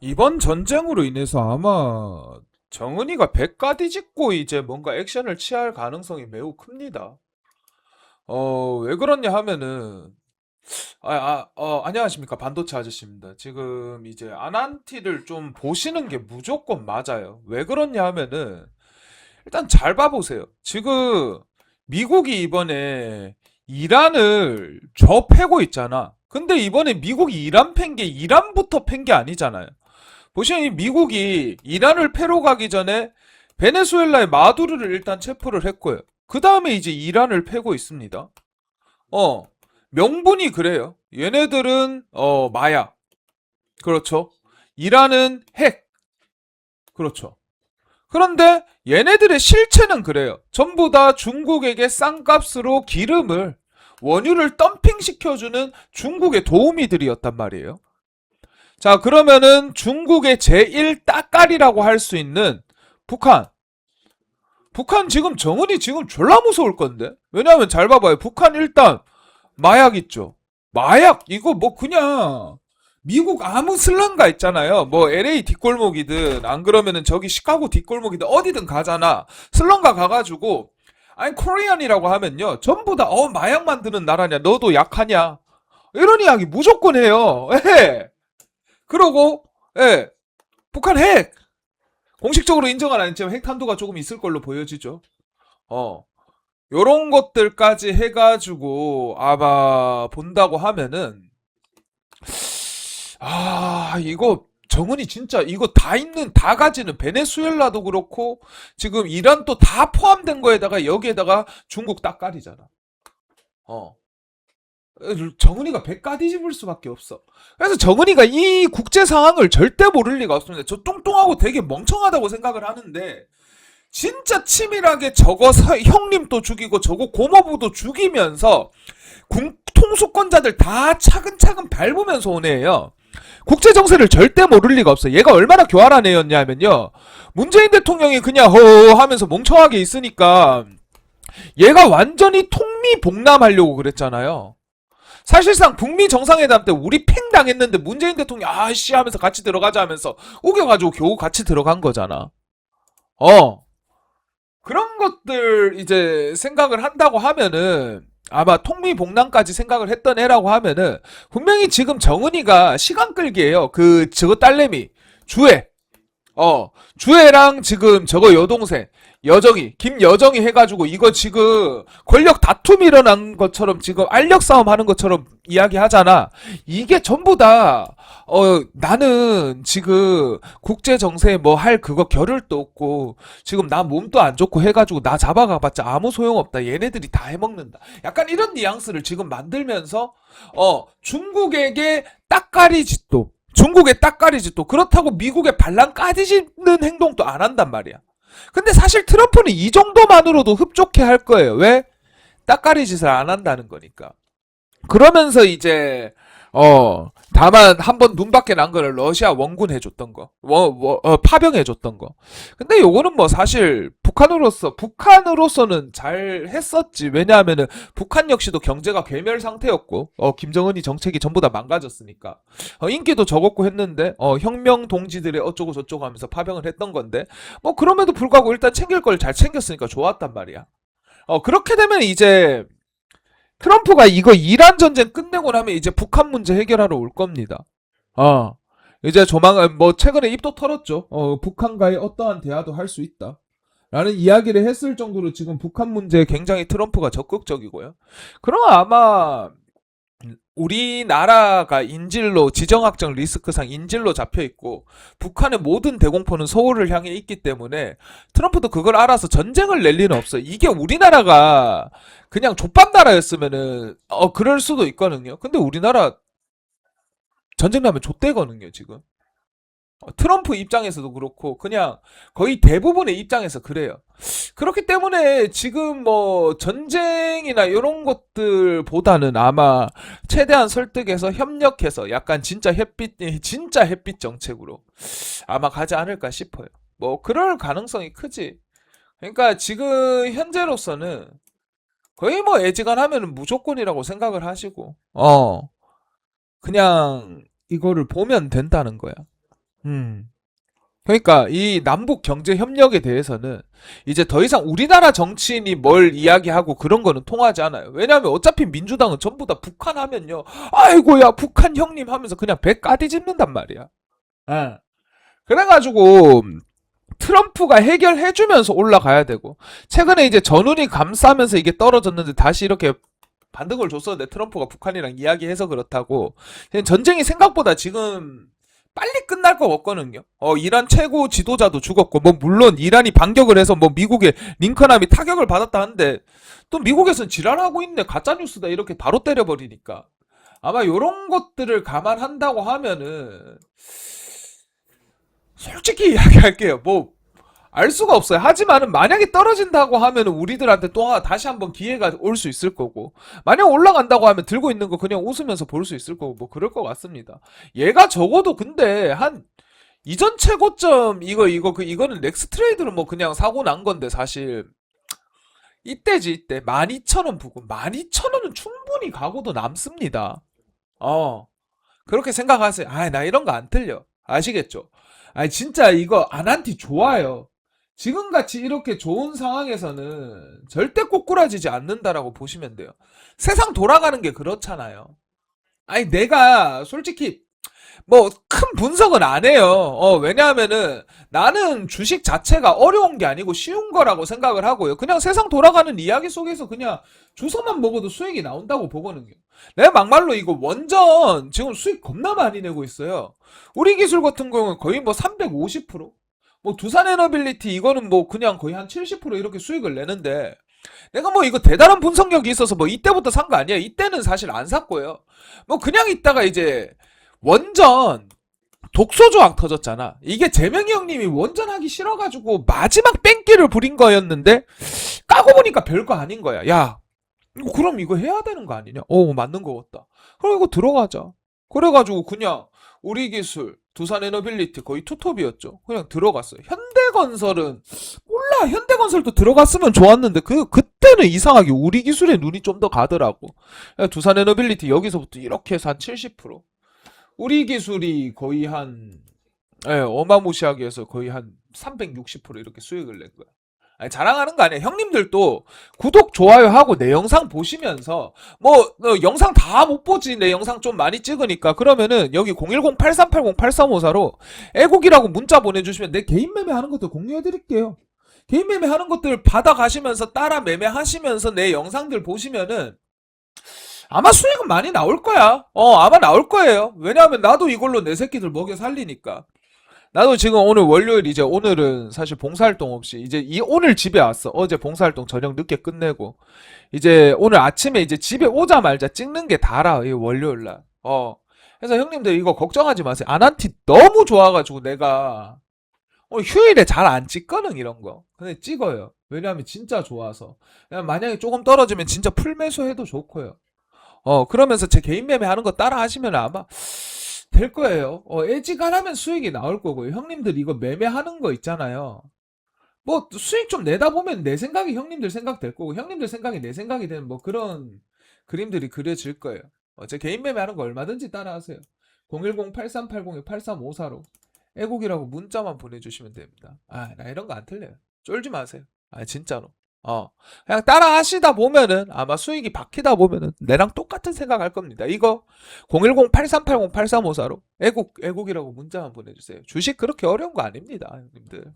이번 전쟁으로 인해서 아마 정은이가 배가 뒤집고 이제 뭔가 액션을 취할 가능성이 매우 큽니다. 왜 그러냐 하면은, 안녕하십니까. 반도체 아저씨입니다. 지금 이제 아난티를 좀 보시는 게 무조건 맞아요. 왜 그러냐 하면은, 일단 잘 봐보세요. 지금 미국이 이번에 이란을 패고 있잖아. 근데 이번에 미국이 이란 팬 게 이란부터 팬 게 아니잖아요. 보시면 이 미국이 이란을 패러 가기 전에 베네수엘라의 마두르를 일단 체포를 했고요. 그 다음에 이제 이란을 패고 있습니다. 어, 명분이 그래요. 얘네들은 마약, 그렇죠. 이란은 핵, 그렇죠. 그런데 얘네들의 실체는 그래요. 전부 다 중국에게 싼값으로 기름을 원유를 덤핑시켜주는 중국의 도우미들이었단 말이에요. 자, 그러면은 중국의 제1 따까리라고 할 수 있는 북한. 북한 지금 정은이 지금 졸라 무서울 건데? 왜냐하면 잘 봐봐요. 북한 일단 마약 있죠. 마약 이거 뭐 그냥 미국 아무 슬럼가 있잖아요. 뭐 LA 뒷골목이든 안 그러면은 저기 시카고 뒷골목이든 어디든 가잖아. 슬럼가 가가지고 아니 코리안이라고 하면요. 전부 다 마약 만드는 나라냐. 너도 약하냐. 이런 이야기 무조건 해요. 예. 그러고 예. 북한 핵 공식적으로 인정은 안 했지만 핵 탄도가 조금 있을 걸로 보여지죠. 어. 요런 것들까지 해가지고 아마 본다고 하면은 이거 정은이 진짜 이거 다 있는 다 가지는 베네수엘라도 그렇고 지금 이란 또 다 포함된 거에다가 여기에다가 중국 딱깔이잖아. 어. 정은이가 배까 뒤집을 수밖에 없어. 그래서 정은이가 이 국제 상황을 절대 모를 리가 없습니다. 저 뚱뚱하고 되게 멍청하다고 생각을 하는데 진짜 치밀하게 저거 형님도 죽이고 저거 고모부도 죽이면서 통수권자들 다 차근차근 밟으면서 온 애예요. 국제 정세를 절대 모를 리가 없어. 얘가 얼마나 교활한 애였냐면요. 문재인 대통령이 그냥 허 하면서 멍청하게 있으니까 얘가 완전히 통미봉남하려고 그랬잖아요. 사실상 북미 정상회담 때 우리 팽 당했는데 문재인 대통령이 아씨 하면서 같이 들어가자 하면서 우겨가지고 겨우 같이 들어간 거잖아. 어. 그런 것들 이제 생각을 한다고 하면은 아마 통미봉남까지 생각을 했던 애라고 하면은 분명히 지금 정은이가 시간 끌기예요. 저거 딸내미 주애 주애랑 지금 저거 여동생 여정이 김여정이 해가지고 이거 지금 권력 다툼 일어난 것처럼 지금 알력 싸움 하는 것처럼 이야기하잖아. 이게 전부 다 나는 지금 국제 정세에 뭐 할 그거 겨를도 없고 지금 나 몸도 안 좋고 해가지고 나 잡아가봤자 아무 소용없다. 얘네들이 다 해먹는다. 약간 이런 뉘앙스를 지금 만들면서 중국에게 딱가리 짓도 중국의 딱가리 짓도 그렇다고 미국의 반란 까지는 행동도 안 한단 말이야. 근데 사실 트럼프는 이 정도만으로도 흡족해 할 거예요. 왜? 딱가리 짓을 안 한다는 거니까. 그러면서 이제 다만 한 번 눈밖에 난 거를 러시아 원군 해줬던 거, 파병해줬던 거. 근데 요거는 뭐 사실 북한으로서는 잘 했었지. 왜냐하면은 북한 역시도 경제가 괴멸 상태였고, 김정은이 정책이 전부 다 망가졌으니까, 인기도 적었고 했는데, 혁명 동지들의 어쩌고 저쩌고 하면서 파병을 했던 건데, 뭐 그럼에도 불구하고 일단 챙길 걸 잘 챙겼으니까 좋았단 말이야. 그렇게 되면 이제 트럼프가 이거 이란 전쟁 끝내고 나면 이제 북한 문제 해결하러 올 겁니다. 어. 이제 조만간 뭐 최근에 입도 털었죠. 북한과의 어떠한 대화도 할 수 있다. 라는 이야기를 했을 정도로 지금 북한 문제에 굉장히 트럼프가 적극적이고요. 그럼 아마 우리나라가 인질로 지정학적 리스크상 인질로 잡혀 있고 북한의 모든 대공포는 서울을 향해 있기 때문에 트럼프도 그걸 알아서 전쟁을 낼 리는 없어요. 이게 우리나라가 그냥 족밥 나라였으면은 그럴 수도 있거든요. 근데 우리나라 전쟁 나면 족대거든요, 지금. 트럼프 입장에서도 그렇고 그냥 거의 대부분의 입장에서 그래요. 그렇기 때문에 지금 뭐 전쟁이나 이런 것들보다는 아마 최대한 설득해서 협력해서 약간 진짜 햇빛 정책으로 아마 가지 않을까 싶어요. 뭐 그럴 가능성이 크지. 그러니까 지금 현재로서는 거의 뭐 애지간하면 무조건이라고 생각을 하시고 그냥 이거를 보면 된다는 거야. 음. 그러니까 이 남북 경제 협력에 대해서는 이제 더 이상 우리나라 정치인이 뭘 이야기하고 그런 거는 통하지 않아요. 왜냐하면 어차피 민주당은 전부 다 북한 하면요. 아이고야 북한 형님 하면서 그냥 배 까디집는단 말이야. 예. 그래가지고 트럼프가 해결해주면서 올라가야 되고 최근에 이제 전운이 감싸면서 이게 떨어졌는데 다시 이렇게 반등을 줬었는데 트럼프가 북한이랑 이야기해서 그렇다고 전쟁이 생각보다 지금 빨리 끝날 것 같거든요. 이란 최고 지도자도 죽었고 뭐 물론 이란이 반격을 해서 뭐 미국의 링컨함이 타격을 받았다 하는데 또 미국에선 지랄하고 있네 가짜 뉴스다 이렇게 바로 때려버리니까 아마 요런 것들을 감안한다고 하면은 솔직히 이야기할게요. 뭐 알 수가 없어요. 하지만은 만약에 떨어진다고 하면 우리들한테 또 다시 한번 기회가 올 수 있을 거고 만약 올라간다고 하면 들고 있는 거 그냥 웃으면서 볼 수 있을 거고 뭐 그럴 것 같습니다. 얘가 적어도 근데 한 이전 최고점 이거는 넥스 트레이드로 뭐 그냥 사고 난 건데 사실 이때지 이때 12,000원 부근 12,000원은 충분히 가고도 남습니다. 어 그렇게 생각하세요. 아 나 이런 거 안 틀려 아시겠죠? 아 진짜 이거 안한티 좋아요. 지금같이 이렇게 좋은 상황에서는 절대 꼬꾸라지지 않는다라고 보시면 돼요. 세상 돌아가는 게 그렇잖아요. 아니, 내가 솔직히 뭐 큰 분석은 안 해요. 왜냐하면은 나는 주식 자체가 어려운 게 아니고 쉬운 거라고 생각을 하고요. 그냥 세상 돌아가는 이야기 속에서 그냥 주워만 먹어도 수익이 나온다고 보거든요. 내가 막말로 이거 원전 지금 수익 겁나 많이 내고 있어요. 우리 기술 같은 경우는 거의 뭐 350%? 뭐 두산 에너빌리티 이거는 뭐 그냥 거의 한 70% 이렇게 수익을 내는데 내가 뭐 이거 대단한 분석력이 있어서 뭐 이때부터 산 거 아니야. 이때는 사실 안 샀고요. 뭐 그냥 있다가 이제 원전 독소조항 터졌잖아. 이게 재명이 형님이 원전 하기 싫어가지고 마지막 뺑기를 부린 거였는데 까고 보니까 별거 아닌 거야. 야, 그럼 이거 해야 되는 거 아니냐? 맞는 거 같다. 그럼 이거 들어가자. 그래가지고 그냥 우리 기술, 두산 에너빌리티 거의 투톱이었죠. 그냥 들어갔어요. 현대건설은 몰라. 현대건설도 들어갔으면 좋았는데 그때는 이상하게 우리 기술에 눈이 좀 더 가더라고. 두산 에너빌리티 여기서부터 이렇게 해서 한 70%. 우리 기술이 거의 한 어마무시하게 해서 거의 한 360% 이렇게 수익을 낸 거야. 아니, 자랑하는 거 아니야. 형님들도 구독, 좋아요 하고 내 영상 보시면서 뭐 영상 다 못 보지. 내 영상 좀 많이 찍으니까 그러면은 여기 010-8380-8354로 애국이라고 문자 보내주시면 내 개인 매매하는 것도 공유해드릴게요. 개인 매매하는 것들 받아가시면서 따라 매매하시면서 내 영상들 보시면은 아마 수익은 많이 나올 거야. 아마 나올 거예요. 왜냐하면 나도 이걸로 내 새끼들 먹여 살리니까. 나도 지금 오늘 월요일 이제 오늘은 사실 봉사활동 없이 이제 오늘 집에 왔어. 어제 봉사활동 저녁 늦게 끝내고 이제 오늘 아침에 이제 집에 오자마자 찍는 게 다라 이 월요일 날. 그래서 형님들 이거 걱정하지 마세요. 아난티 너무 좋아가지고 내가 휴일에 잘 안 찍거든 이런 거. 근데 찍어요. 왜냐하면 진짜 좋아서. 만약에 조금 떨어지면 진짜 풀매수 해도 좋고요. 그러면서 제 개인 매매 하는 거 따라 하시면 아마 될 거예요. 애지간하면 수익이 나올 거고요. 형님들 이거 매매하는 거 있잖아요. 뭐 수익 좀 내다 보면 내 생각이 형님들 생각 될 거고 형님들 생각이 내 생각이 되는 뭐 그런 그림들이 그려질 거예요. 제 개인 매매하는 거 얼마든지 따라하세요. 010-8380-8354로 애국이라고 문자만 보내주시면 됩니다. 나 이런 거 안 틀려요. 쫄지 마세요. 진짜로. 그냥 따라 하시다 보면은 아마 수익이 박히다 보면은 내랑 똑같은 생각 할 겁니다. 이거 010-8380-8354로 애국이라고 문자만 보내주세요. 주식 그렇게 어려운 거 아닙니다, 형님들.